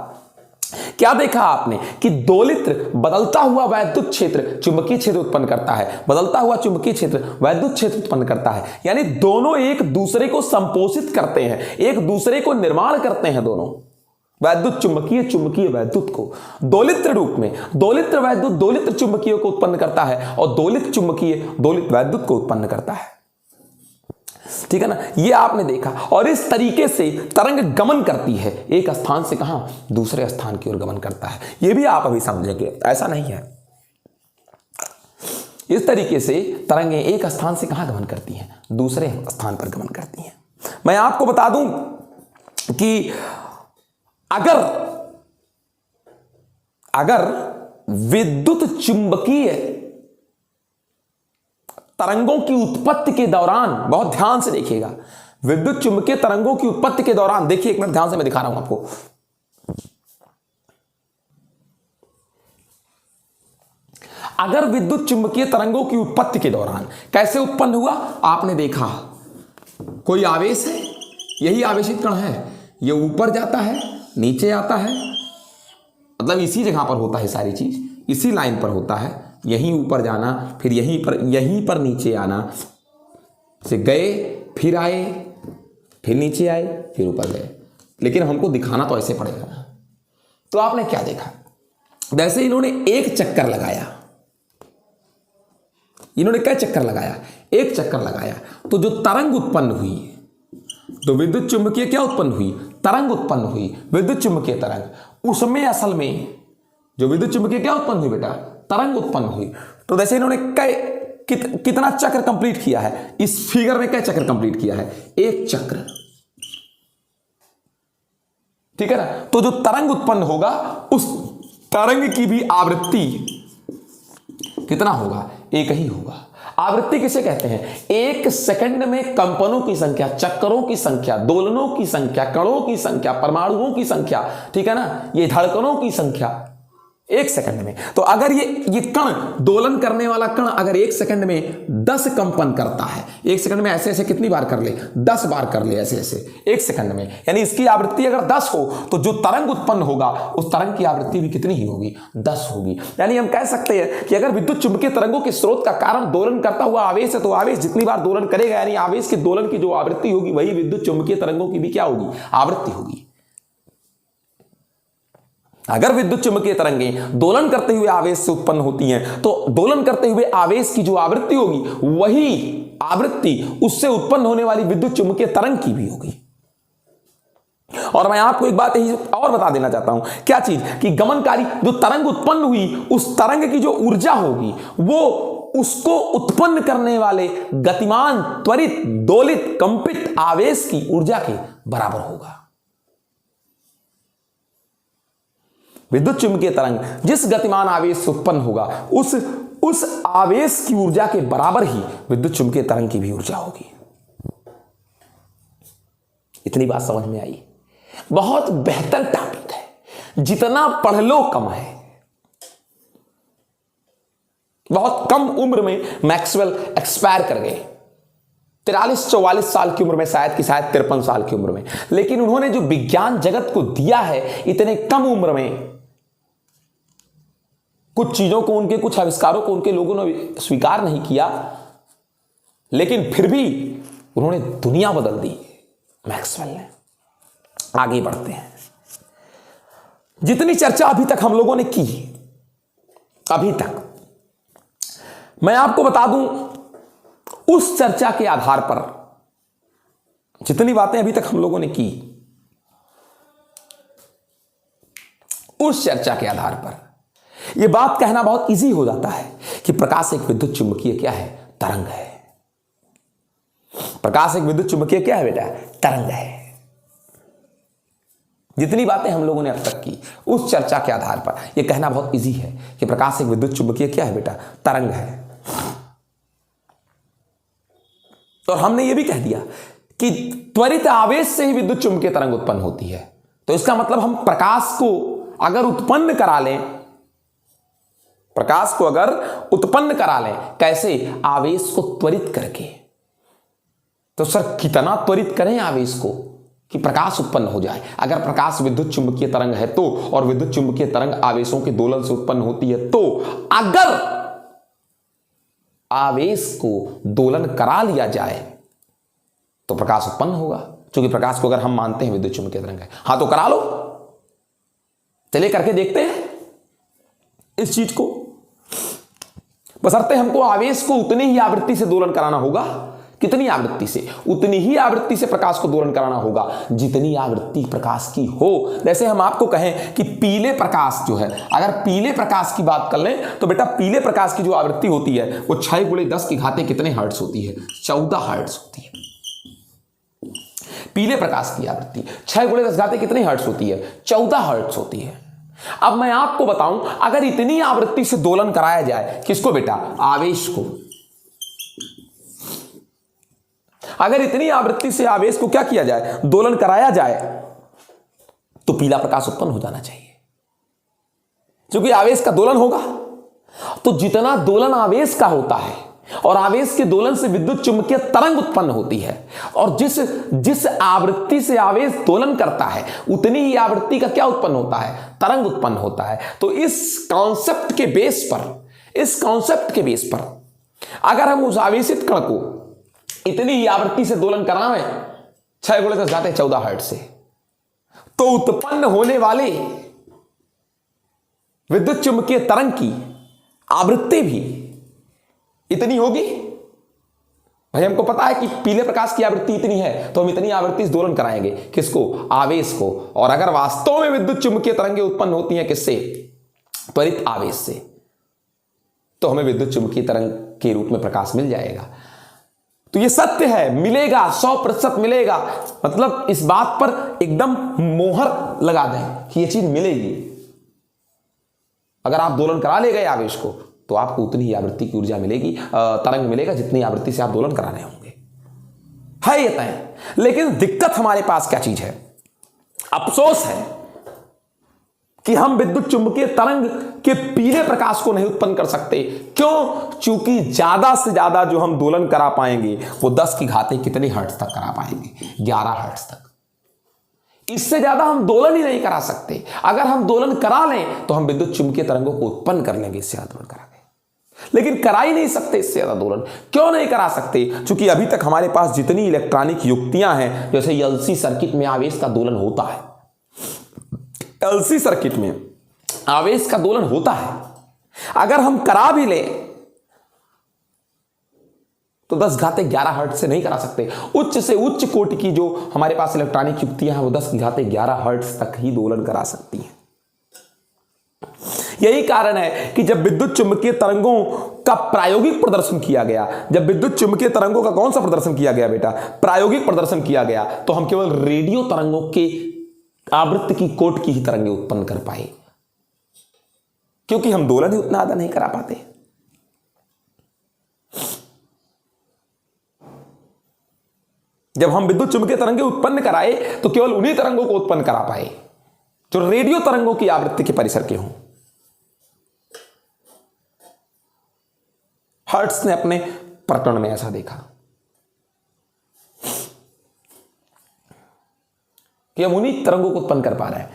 क्या देखा आपने कि दोलित्र बदलता हुआ वैद्युत क्षेत्र चुंबकीय क्षेत्र उत्पन्न करता है, बदलता हुआ चुंबकीय क्षेत्र वैद्युत क्षेत्र उत्पन्न करता है। यानी दोनों एक दूसरे को संपोषित करते हैं, एक दूसरे को निर्माण करते हैं, दोनों वैद्युत चुंबकीय, चुंबकीय वैद्युत को दोलित्र रूप में। दोलित्र वैद्युत दोलित्र चुंबकीय को उत्पन्न करता है और दोलित्र चुंबकीय दोलित्र वैद्युत को उत्पन्न करता है। ठीक है ना, ये आपने देखा। और इस तरीके से तरंग गमन करती है, एक स्थान से कहां, दूसरे स्थान की ओर गमन करता है। ये भी आप अभी समझेंगे, ऐसा नहीं है। इस तरीके से तरंगें एक स्थान से कहां गमन करती हैं, दूसरे स्थान पर गमन करती हैं। मैं आपको बता दूं कि अगर विद्युत चुंबकीय तरंगों की उत्पत्ति के दौरान, बहुत ध्यान से देखिएगा, विद्युत चुंबकीय तरंगों की उत्पत्ति के दौरान, देखिए एक मिनट ध्यान से मैं दिखा रहा हूं आपको। अगर विद्युत चुंबकीय तरंगों की उत्पत्ति के दौरान कैसे उत्पन्न हुआ, आपने देखा कोई आवेश है, यही आवेशित कण है, ये ऊपर जाता है, नीचे आता है, मतलब इसी जगह पर होता है सारी चीज, इसी लाइन पर होता है, यहीं ऊपर जाना, फिर यहीं पर नीचे आना, से गए, फिर आए, फिर नीचे आए, फिर ऊपर गए। लेकिन हमको दिखाना तो ऐसे पड़ेगा ना। तो आपने क्या देखा, वैसे इन्होंने एक चक्कर लगाया, इन्होंने क्या चक्कर लगाया, एक चक्कर लगाया, तो जो तरंग उत्पन्न हुई, तो विद्युत चुंबकीय क्या उत्पन्न हुई, तरंग उत्पन्न हुई, विद्युत चुंबकीय तरंग। उसमें असल में जो विद्युत चुंबकीय क्या उत्पन्न हुई बेटा, तरंग उत्पन्न हुई। तो जैसे इन्होंने कितना चक्र कंप्लीट किया है, इस फिगर में क्या चक्र कंप्लीट किया है, एक चक्र, ठीक है ना। तो जो तरंग उत्पन्न होगा उस तरंग की भी आवृत्ति कितना होगा, एक ही होगा। आवृत्ति किसे कहते हैं, एक सेकंड में कंपनों की संख्या, चक्करों की संख्या, दोलनों की संख्या, कणों की संख्या, परमाणुओं की संख्या, ठीक है ना, ये धड़कनों की संख्या एक सेकंड में। तो अगर ये कण, दोलन करने वाला कण अगर एक सेकंड में 10 कंपन करता है, एक सेकंड में ऐसे ऐसे कितनी बार कर ले, 10 बार कर ले, ऐसे ऐसे एक सेकंड में, यानी इसकी आवृत्ति अगर 10 हो तो जो तरंग उत्पन्न होगा उस तरंग की आवृत्ति भी कितनी ही होगी, 10 होगी। यानी हम कह सकते हैं कि अगर विद्युत चुंबकीय तरंगों के स्रोत का कारण दोलन करता हुआ आवेश है, तो आवेश जितनी बार दोलन करेगा, यानी आवेश के दोलन की जो आवृत्ति होगी वही विद्युत चुंबकीय तरंगों की भी क्या होगी, आवृत्ति होगी। अगर विद्युत चुंबकीय तरंगें दोलन करते हुए आवेश से उत्पन्न होती हैं, तो दोलन करते हुए आवेश की जो आवृत्ति होगी वही आवृत्ति उससे उत्पन्न होने वाली विद्युत चुंबकीय तरंग की भी होगी। और मैं आपको एक बात यही और बता देना चाहता हूं, क्या चीज, कि गमनकारी जो तरंग उत्पन्न हुई, उस तरंग की जो ऊर्जा होगी वो उसको उत्पन्न करने वाले गतिमान, त्वरित, दोलित, कंपित आवेश की ऊर्जा के बराबर होगा। विद्युत चुंबकीय तरंग जिस गतिमान आवेश से उत्पन्न होगा उस आवेश की ऊर्जा के बराबर ही विद्युत चुंबकीय तरंग की भी ऊर्जा होगी। इतनी बात समझ में आई। बहुत बेहतर टॉपिक है, जितना पढ़ लो कम है। बहुत कम उम्र में मैक्सवेल एक्सपायर कर गए, 43-44 साल की उम्र में, शायद 53 साल की उम्र में। लेकिन उन्होंने जो विज्ञान जगत को दिया है इतने कम उम्र में, कुछ चीजों को, उनके कुछ आविष्कारों को उनके लोगों ने स्वीकार नहीं किया, लेकिन फिर भी उन्होंने दुनिया बदल दी मैक्सवेल ने। आगे बढ़ते हैं। जितनी चर्चा अभी तक हम लोगों ने की, अभी तक मैं आपको बता दूं, उस चर्चा के आधार पर जितनी बातें अभी तक हम लोगों ने की, उस चर्चा के आधार पर यह बात कहना बहुत इजी हो जाता है कि प्रकाश एक विद्युत चुंबकीय क्या है, तरंग है। प्रकाश एक विद्युत चुंबकीय क्या है बेटा, तरंग है। जितनी बातें हम लोगों ने अब तक की, उस चर्चा के आधार पर यह कहना बहुत इजी है कि प्रकाश एक विद्युत चुंबकीय क्या है बेटा, तरंग है। और हमने यह भी कह दिया कि त्वरित आवेश से ही विद्युत चुंबकीय तरंग उत्पन्न होती है। तो इसका मतलब हम प्रकाश को अगर उत्पन्न करा लें, प्रकाश को अगर उत्पन्न करा लें, कैसे, आवेश को त्वरित करके। तो सर कितना त्वरित करें आवेश को कि प्रकाश उत्पन्न हो जाए। अगर प्रकाश विद्युत चुंबकीय तरंग है तो, और विद्युत चुंबकीय तरंग आवेशों के दोलन से उत्पन्न होती है, तो अगर आवेश को दोलन करा लिया जाए तो प्रकाश उत्पन्न होगा। क्योंकि प्रकाश को अगर हम मानते हैं विद्युत चुंबकीय तरंग है, हां तो करा लो, चलिए करके देखते हैं इस चीज को। बशर्ते हमको आवेश को उतनी ही आवृत्ति से दोलन कराना होगा। कितनी आवृत्ति से? उतनी ही आवृत्ति से प्रकाश को दोलन कराना होगा जितनी आवृत्ति प्रकाश की हो। जैसे हम आपको कहें कि पीले प्रकाश जो है, अगर पीले प्रकाश की बात कर लें तो बेटा पीले प्रकाश की जो आवृत्ति होती है वो 6 × 10 की घाते कितने हर्ट्ज होती है? 14 हर्ट्ज होती है। पीले प्रकाश की आवृत्ति 6 × 10 घाते कितने हर्ट्ज होती है? 14 हर्ट्ज होती है। अब मैं आपको बताऊं, अगर इतनी आवृत्ति से दोलन कराया जाए, किसको बेटा? आवेश को। अगर इतनी आवृत्ति से आवेश को क्या किया जाए? दोलन कराया जाए, तो पीला प्रकाश उत्पन्न हो जाना चाहिए। क्योंकि आवेश का दोलन होगा, तो जितना दोलन आवेश का होता है और आवेश के दोलन से विद्युत चुंबकीय तरंग उत्पन्न होती है, और जिस आवृत्ति से आवेश दोलन करता है उतनी ही आवृत्ति का क्या उत्पन्न होता है, तरंग उत्पन्न होता है। तो इस कॉन्सेप्ट के बेस पर अगर हम उस आवेशित कण को इतनी ही आवृत्ति से दोलन करावें 6 × 10⁻14 हर्ट्ज से, तो उत्पन्न होने वाले विद्युत चुंबकीय तरंग की आवृत्ति भी इतनी होगी। भाई हमको पता है कि पीले प्रकाश की आवृत्ति इतनी है, तो हम इतनी आवृत्ति से दोलन कराएंगे, किसको, आवेश को। और अगर वास्तव में विद्युत चुंबकीय तरंगें उत्पन्न होती हैं किससे, त्वरित आवेश से, तो हमें विद्युत चुंबकीय तरंग के रूप में प्रकाश मिल जाएगा। तो ये सत्य है, मिलेगा, 100% मिलेगा। मतलब इस बात पर एकदम मोहर लगा दें कि ये चीज मिलेगी। अगर आप दोलन करा ले गए आवेश को, तो आपको उतनी ही आवृत्ति की ऊर्जा मिलेगी, तरंग मिलेगा, जितनी आवृत्ति से आप दोलन करा रहे होंगे। है ये तय। लेकिन दिक्कत हमारे पास क्या चीज है, अफसोस है कि हम विद्युत चुंबकीय तरंग के पीले प्रकाश को नहीं उत्पन्न कर सकते। क्यों? चूंकि ज्यादा से ज्यादा जो हम दोलन करा पाएंगे वो 10⁻⁻ कितने हर्ट्ज तक करा पाएंगे, 11 हर्ट्ज तक। इससे ज्यादा हम दोलन ही नहीं करा सकते। अगर हम दोलन करा लें तो हम विद्युत चुंबकीय तरंगों को उत्पन्न कर लेंगे इससे ज्यादा दोलन करा के, लेकिन करा ही नहीं सकते इससे ज्यादा दोलन। क्यों नहीं करा सकते? क्योंकि अभी तक हमारे पास जितनी इलेक्ट्रॉनिक युक्तियां हैं, जैसे एलसी सर्किट में आवेश का दोलन होता है, एलसी सर्किट में आवेश का दोलन होता है, अगर हम करा भी लें तो 10⁻11 हर्ट्ज से नहीं करा सकते। उच्च से उच्च कोटि की जो हमारे पास इलेक्ट्रॉनिक युक्तियां हैं वो 10⁻11 हर्ट्ज तक ही दोलन करा सकती हैं। यही कारण है कि जब विद्युत चुंबकीय तरंगों का प्रायोगिक प्रदर्शन किया गया, जब विद्युत चुंबकीय तरंगों का कौन सा प्रदर्शन किया गया बेटा, प्रायोगिक प्रदर्शन किया गया, तो हम केवल रेडियो तरंगों के आवृत्ति की कोट की ही तरंगें उत्पन्न कर पाए, क्योंकि हम दोलन ही उतना आधा नहीं करा पाते। जब हम विद्युत चुंबकीय तरंगें उत्पन्न कराए तो केवल उन्हीं तरंगों को उत्पन्न करा पाए जो रेडियो तरंगों की आवृत्ति के परिसर के हों। हर्ट्ज ने अपने प्रकरण में ऐसा देखा कि हम उन्हीं तरंगों को उत्पन्न कर पा रहे हैं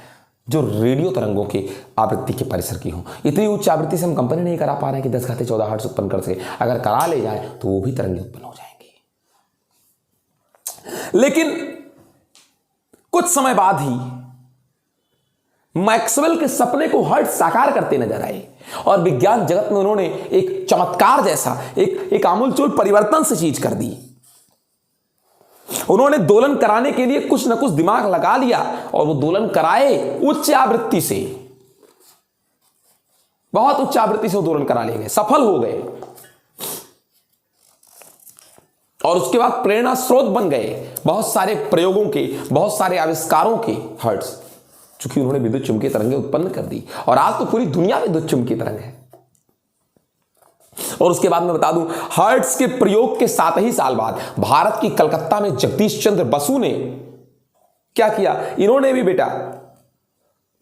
जो रेडियो तरंगों की आवृत्ति के परिसर की हों। इतनी उच्च आवृत्ति से हम कंपनी नहीं करा पा रहे हैं कि 10⁻14 हर्ट्ज उत्पन्न कर सके। अगर करा ले जाए तो वो भी तरंगें उत्पन्न हो जाएंगी। लेकिन कुछ समय बाद ही मैक्सवेल के सपने को हर्ट्ज साकार करते नजर आए और विज्ञान जगत में उन्होंने एक चमत्कार जैसा एक आमूलचूल परिवर्तन से चीज कर दी। उन्होंने दोलन कराने के लिए कुछ न कुछ दिमाग लगा लिया और वो दोलन कराए उच्च आवृत्ति से, बहुत उच्च आवृत्ति से वो दोलन करा ले गए, सफल हो गए और उसके बाद प्रेरणा स्रोत बन गए बहुत सारे प्रयोगों के, बहुत सारे आविष्कारों के हर्ट्ज, चूंकि उन्होंने विद्युत चुंबकीय तरंगें उत्पन्न कर दी। और आज तो पूरी दुनिया में विद्युत चुंबकीय तरंग है। और उसके बाद मैं बता दूं, हर्ट्ज के प्रयोग के 7 ही साल बाद भारत की कलकत्ता में जगदीश चंद्र बसु ने क्या किया, इन्होंने भी बेटा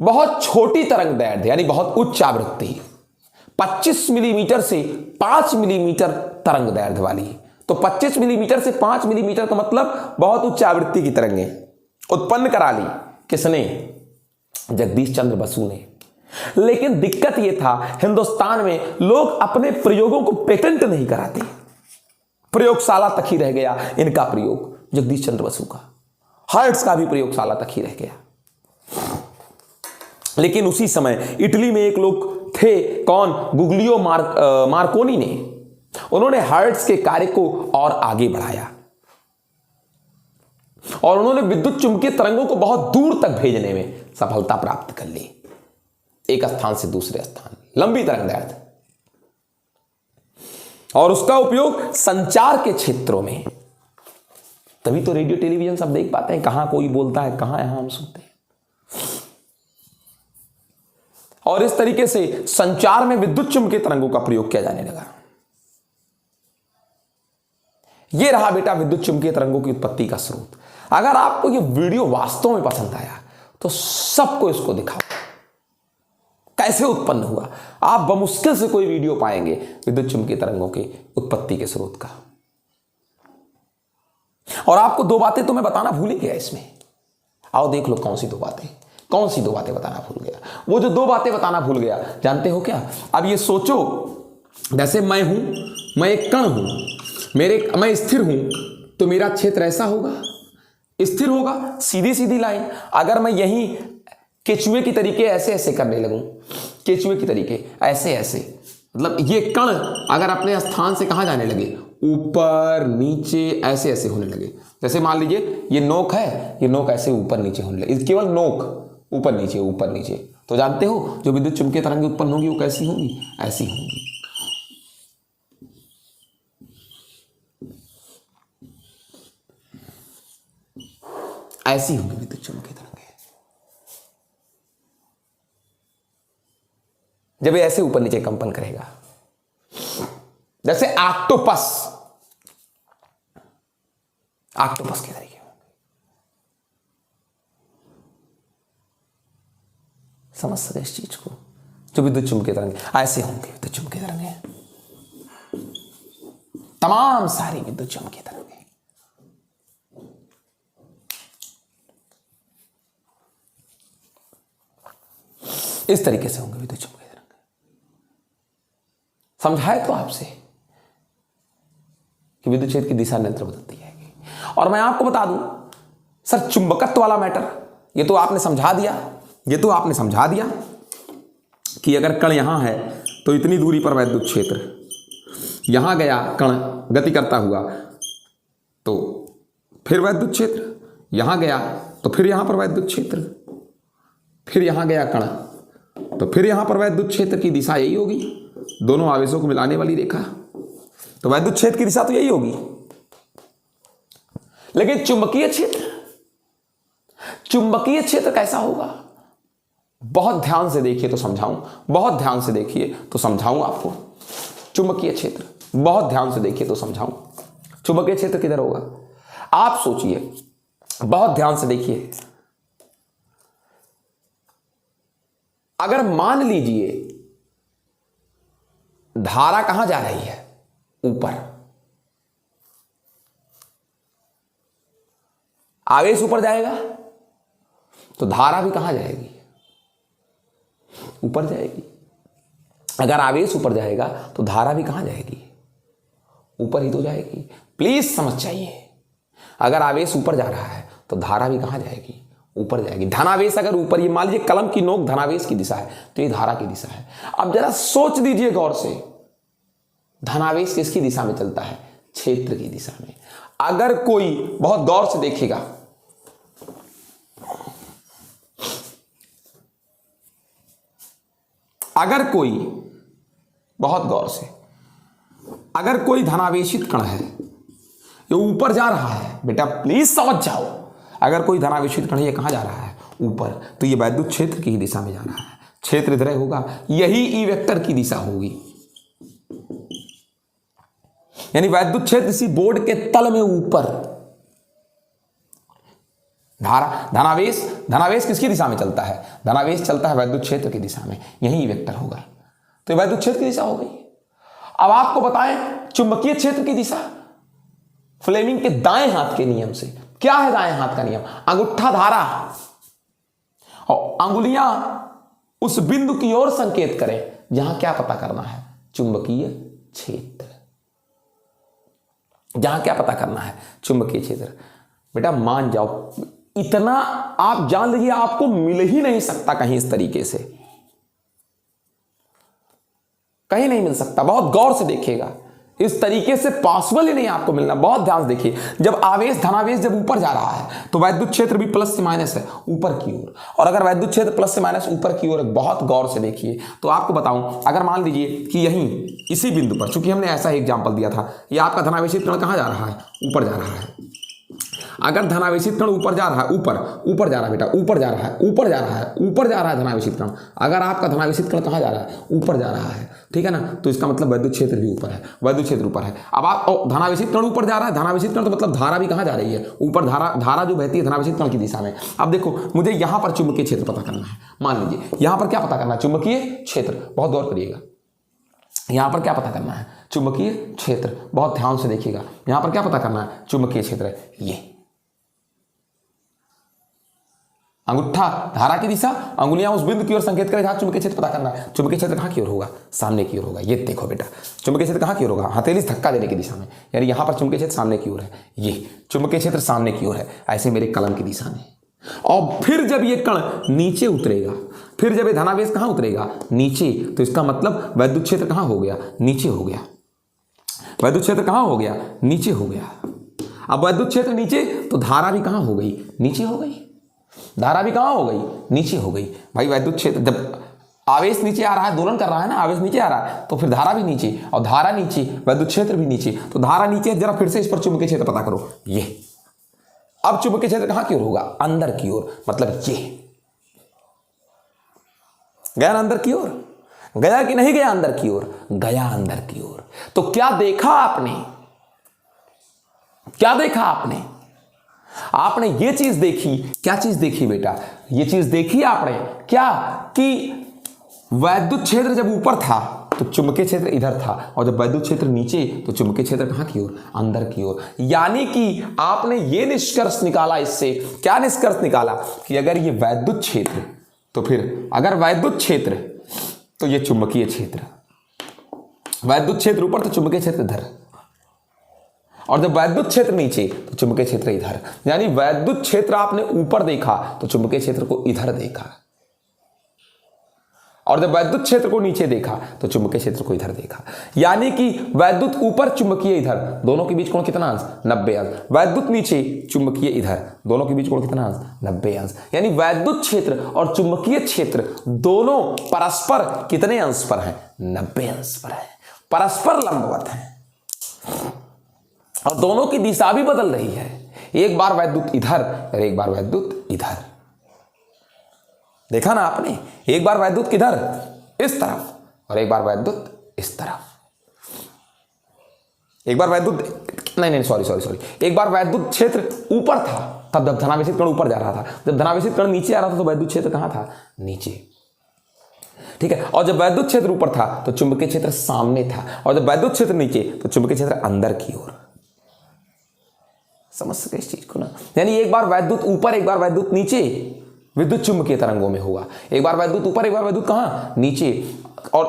बहुत छोटी तरंग दैर्ध्य यानी बहुत उच्च आवृत्ति 25 मिलीमीटर से 5 मिलीमीटर तरंग दैर्ध्य वाली, तो 25 मिलीमीटर से 5 मिलीमीटर का मतलब बहुत उच्च आवृत्ति की तरंगें उत्पन्न करा ली। किसने? जगदीश चंद्र बसु ने। लेकिन दिक्कत यह था, हिंदुस्तान में लोग अपने प्रयोगों को पेटेंट नहीं कराते, प्रयोगशाला तक ही रह गया इनका प्रयोग, जगदीश चंद्र बसु का। हर्ट्ज का भी प्रयोगशाला तक ही रह गया। लेकिन उसी समय इटली में एक लोग थे, कौन? गुग्लियो मार्कोनी ने, उन्होंने हर्ट्ज के कार्य को और आगे बढ़ाया और उन्होंने विद्युत चुंबकीय तरंगों को बहुत दूर तक भेजने में सफलता प्राप्त कर ली, एक स्थान से दूसरे स्थान, लंबी तरंग दैर्ध्य। और उसका उपयोग संचार के क्षेत्रों में, तभी तो रेडियो टेलीविजन सब देख पाते हैं, कहां कोई बोलता है, कहां यहां हम सुनते हैं। और इस तरीके से संचार में विद्युत चुंबकीय तरंगों का प्रयोग किया जाने लगा। यह रहा बेटा विद्युत चुंबकीय तरंगों की उत्पत्ति का स्रोत। अगर आपको यह वीडियो वास्तव में पसंद आया तो सबको इसको दिखाओ, कैसे उत्पन्न हुआ। आप बमुश्किल से कोई वीडियो पाएंगे विद्युत चुंबकीय तरंगों की उत्पत्ति के स्रोत का। और आपको दो बातें तो मैं बताना भूल ही गया इसमें। आओ देख लो कौन सी दो बातें बताना भूल गया। वो जो दो बातें बताना भूल गया, जानते हो क्या? अब ये सोचो, जैसे मैं हूं, मैं एक कण हूं, मैं स्थिर हूं, तो मेरा क्षेत्र ऐसा होगा, स्थिर होगा, सीधी सीधी लाइन। अगर मैं यहीं केचुए की तरीके ऐसे ऐसे करने लगूं, केचुए की तरीके ऐसे ऐसे, मतलब ये कण अगर अपने स्थान से कहां जाने लगे, ऊपर नीचे ऐसे ऐसे होने लगे। जैसे मान लीजिए ये नोक है, ये नोक ऐसे ऊपर नीचे होने लगे, केवल नोक ऊपर नीचे, तो जानते हो जो विद्युत चुंबकीय तरंगें उत्पन्न होंगी वो कैसी होंगी? ऐसी होंगी। ऐसी होंगी विद्युत चुंबकीय तरंगें। जब ये ऐसे ऊपर नीचे कंपन करेगा, जैसे ऑक्टोपस के तरीके होंगे। समझ सके इस चीज को? जो विद्युत चुंबकीय तरंगें ऐसे होंगे, विद्युत चुंबकीय तरंगें, तमाम सारी विद्युत चुंबकीय तरंगें इस तरीके से होंगे विद्युत चुंबकीय तरंगें। समझाए तो आपसे कि विद्युत क्षेत्र की दिशा निरंतर बदलती है। और मैं आपको बता दूं, सर चुंबकत्व वाला मैटर ये तो आपने समझा दिया कि अगर कण यहां है तो इतनी दूरी पर वैद्युत क्षेत्र, यहां गया कण गति करता हुआ तो फिर वैद्युत क्षेत्र, यहां गया तो फिर यहां पर वैद्युत क्षेत्र, फिर यहां गया कण तो फिर यहां पर वैद्युत क्षेत्र की दिशा यही होगी, दोनों आवेशों को मिलाने वाली रेखा। तो वैद्युत क्षेत्र की दिशा तो यही होगी। लेकिन चुंबकीय क्षेत्र कैसा होगा? बहुत ध्यान से देखिए तो समझाऊं आपको। चुंबकीय क्षेत्र बहुत ध्यान से देखिए तो समझाऊं। चुंबकीय क्षेत्र किधर होगा? आप सोचिए, बहुत ध्यान से देखिए। अगर मान लीजिए धारा कहां जा रही है? ऊपर। आवेश ऊपर जाएगा तो धारा भी कहां जाएगी? ऊपर जाएगी। अगर आवेश ऊपर जाएगा तो धारा भी कहां जाएगी? ऊपर ही तो जाएगी। प्लीज समझ जाइए, अगर आवेश ऊपर जा रहा है तो धारा भी कहां जाएगी? ऊपर जाएगी। धनावेश अगर ऊपर, ये मान लीजिए कलम की नोक धनावेश की दिशा है तो ये धारा की दिशा है। अब जरा सोच दीजिए गौर से, धनावेश किसकी दिशा में चलता है? क्षेत्र की दिशा में। अगर कोई बहुत गौर से देखेगा, अगर कोई धनावेशित कण है, ये ऊपर जा रहा है, बेटा प्लीज समझ जाओ, अगर कोई धनावेशित कण ये कहां जा रहा है? ऊपर, तो ये वैद्युत क्षेत्र की ही दिशा में जा रहा है। क्षेत्र इधर होगा, यही ई वेक्टर की दिशा होगी। यानी वैद्युत क्षेत्र इसी बोर्ड के तल में ऊपर। धनावेश किसकी दिशा में चलता है? धनावेश चलता है वैद्युत क्षेत्र की दिशा में, यही वेक्टर होगा। तो वैद्युत क्षेत्र की दिशा हो गई। अब आपको बताएं चुंबकीय क्षेत्र की दिशा फ्लेमिंग के दाएं हाथ के नियम से। क्या है दाएं हाथ का नियम? अंगूठा धारा और अंगुलियां उस बिंदु की ओर संकेत करें जहां क्या पता करना है? चुंबकीय क्षेत्र। जहां क्या पता करना है? चुंबकीय क्षेत्र। बेटा मान जाओ, इतना आप जान लीजिए, आपको मिल ही नहीं सकता कहीं इस तरीके से, कहीं नहीं मिल सकता। बहुत गौर से देखिएगा, इस तरीके से पॉसिबल ही नहीं आपको मिलना। बहुत ध्यान से देखिए, जब धनावेश जब ऊपर जा रहा है तो वैद्युत क्षेत्र भी प्लस से माइनस है ऊपर की ओर, और अगर वैद्युत क्षेत्र प्लस से माइनस ऊपर की ओर, बहुत गौर से देखिए तो आपको बताऊं, अगर मान लीजिए कि यहीं इसी बिंदु पर, चूंकि हमने ऐसा एग्जाम्पल दिया था, ये आपका धनावेशित कण कहां जा रहा है? ऊपर जा रहा है। अगर धनावेशित कण ऊपर जा रहा है, ऊपर जा रहा है बेटा, ऊपर जा रहा है धनावेशित कण। अगर आपका धनावेशित कण कहाँ जा रहा है, ऊपर जा रहा है, ठीक है ना, तो इसका मतलब वैद्युत क्षेत्र भी ऊपर है, वैद्युत क्षेत्र ऊपर है। अब आप धनावेशित कण ऊपर जा रहा है, धनावेशित कण तो मतलब धारा भी कहाँ जा रही है, ऊपर। धारा जो बहती है धनावेशित कण की दिशा में। अब देखो मुझे यहां पर चुंबकीय क्षेत्र पता करना है। मान लीजिए यहां पर क्या पता करना है, चुंबकीय क्षेत्र। बहुत गौर करिएगा, यहां पर क्या पता करना है, चुंबकीय क्षेत्र। बहुत ध्यान से देखिएगा, यहां पर क्या पता करना है, चुंबकीय क्षेत्र। ये अंगूठा धारा की दिशा, अंगुलियां उस बिंदु की ओर संकेत करें जहां चुंबकीय क्षेत्र पता करना है। चुंबकीय क्षेत्र कहां की ओर होगा, सामने की ओर होगा। ये देखो बेटा, चुंबकीय क्षेत्र कहां की ओर होगा, हथेली से धक्का देने की दिशा में, यानी यहां पर चुंबकीय क्षेत्र सामने की ओर है। ये चुंबकीय क्षेत्र सामने की ओर है, ऐसे मेरे कलम की दिशा में। और फिर जब ये कण नीचे उतरेगा, फिर जब ये धनावेश कहां उतरेगा, नीचे, तो इसका मतलब वैद्युत क्षेत्र कहां हो गया, नीचे हो गया। वैद्युत क्षेत्र कहां हो गया, नीचे हो गया। अब वैद्युत क्षेत्र नीचे, तो धारा भी कहां हो गई, नीचे हो गई। धारा भी कहां हो गई, नीचे हो गई। भाई वैद्युत क्षेत्र, जब आवेश नीचे आ रहा है, दोलन कर रहा है ना, आवेश नीचे आ रहा है, तो फिर धारा भी नीचे, और धारा नीचे, वैद्युत क्षेत्र भी नीचे। तो धारा नीचे, जरा फिर से इस पर चुंबकीय क्षेत्र पता करो। ये अब चुंबकीय क्षेत्र कहां की ओर होगा, अंदर की ओर। मतलब ये गया ना अंदर की ओर, गया कि नहीं गया अंदर की ओर, गया अंदर की ओर। तो क्या देखा आपने, क्या देखा आपने, आपने ये चीज देखी। क्या चीज देखी बेटा, ये चीज देखी आपने क्या, कि वैद्युत क्षेत्र जब ऊपर था तो चुंबकीय क्षेत्र इधर था, और जब वैद्युत क्षेत्र नीचे तो चुंबकीय क्षेत्र कहां की ओर, अंदर की ओर। यानी कि आपने ये निष्कर्ष निकाला, इससे क्या निष्कर्ष निकाला, कि अगर ये वैद्युत क्षेत्र, तो फिर अगर वैद्युत क्षेत्र तो ये चुंबकीय क्षेत्र, वैद्युत क्षेत्र ऊपर तो चुंबकीय क्षेत्र इधर, और जब वैद्युत क्षेत्र नीचे तो चुंबकीय क्षेत्र इधर। यानी वैद्युत क्षेत्र आपने ऊपर देखा तो चुंबकीय क्षेत्र को इधर देखा, और जब वैद्युत क्षेत्र को नीचे देखा तो चुंबकीय क्षेत्र को इधर देखा। यानी कि वैद्युत ऊपर चुंबकीय इधर, दोनों के बीच कोण कितना अंश, 90 अंश। वैद्युत नीचे चुंबकीय इधर, दोनों के बीच कोण कितना अंश, 90 अंश। यानी वैद्युत क्षेत्र और चुंबकीय क्षेत्र दोनों परस्पर कितने अंश पर हैं, 90 अंश पर है, परस्पर लंबवत है, और दोनों की दिशा भी बदल रही है। एक बार वैद्युत इधर और एक बार वैद्युत इधर। देखा ना आपने, एक बार वैद्युत किधर, इस तरफ, और एक बार वैद्युत इस तरफ। एक बार वैद्युत नहीं सॉरी, एक बार वैद्युत क्षेत्र ऊपर था, तब जब धनावेशित कण ऊपर जा रहा था, जब धनावेशित कण नीचे आ रहा था तो वैद्युत क्षेत्र कहां था, नीचे, ठीक है। और जब वैद्युत क्षेत्र ऊपर था तो चुंबकीय क्षेत्र सामने था, और जब वैद्युत क्षेत्र नीचे तो चुंबकीय क्षेत्र अंदर की ओर। समझ सके इस चीज को ना। यानी एक बार वैद्युत ऊपर, एक बार वैद्युत नीचे, विद्युत चुंबकीय तरंगों में होगा। एक बार वैद्युत ऊपर, एक बार वैद्युत कहां, नीचे। और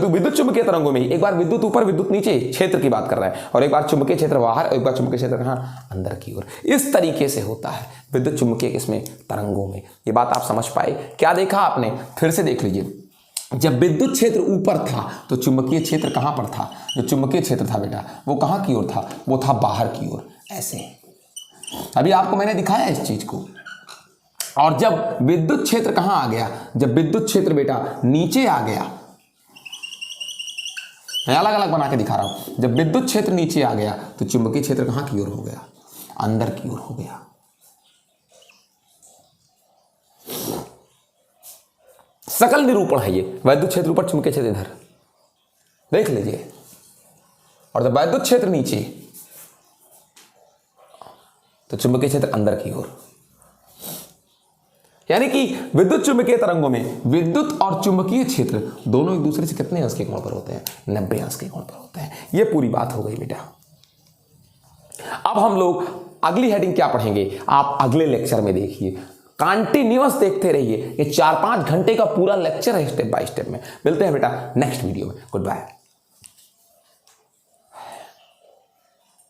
विद्युत चुंबकीय तरंगों में एक बार विद्युत ऊपर, विद्युत नीचे, क्षेत्र की बात कर रहे हैं, और एक बार चुंबकीय क्षेत्र बाहर, एक बार चुंबकीय क्षेत्र कहां, अंदर की ओर। इस तरीके से होता है विद्युत चुंबकीय इसमें तरंगों में। ये बात आप समझ पाए। क्या देखा आपने, फिर से देख लीजिए। जब विद्युत क्षेत्र ऊपर था तो चुंबकीय क्षेत्र कहां पर था, जो चुंबकीय क्षेत्र था बेटा वो कहां की ओर था, वो था बाहर की ओर, ऐसे। अभी आपको मैंने दिखाया इस चीज को। और जब विद्युत क्षेत्र कहां आ गया, जब विद्युत क्षेत्र बेटा नीचे आ गया, मैं अलग अलग बना के दिखा रहा हूं। जब विद्युत क्षेत्र नीचे आ गया तो चुंबकीय क्षेत्र कहां की ओर हो गया, अंदर की ओर हो गया। सकल निरूपण है ये। वैद्युत क्षेत्र ऊपर, चुंबकीय क्षेत्र इधर, देख लीजिए। और जब वैद्युत क्षेत्र नीचे तो चुंबकीय क्षेत्र अंदर की ओर। यानी कि विद्युत चुंबकीय तरंगों में विद्युत और चुंबकीय क्षेत्र दोनों एक दूसरे से कितने अंश के कोण पर होते हैं, 90 अंश के कोण पर होते हैं। ये पूरी बात हो गई बेटा। अब हम लोग अगली हेडिंग क्या पढ़ेंगे, आप अगले लेक्चर में देखिए। कंटिन्यूअस देखते रहिए, ये 4-5 घंटे का पूरा लेक्चर है, स्टेप बाय स्टेप में। मिलते हैं बेटा नेक्स्ट वीडियो में। Good bye.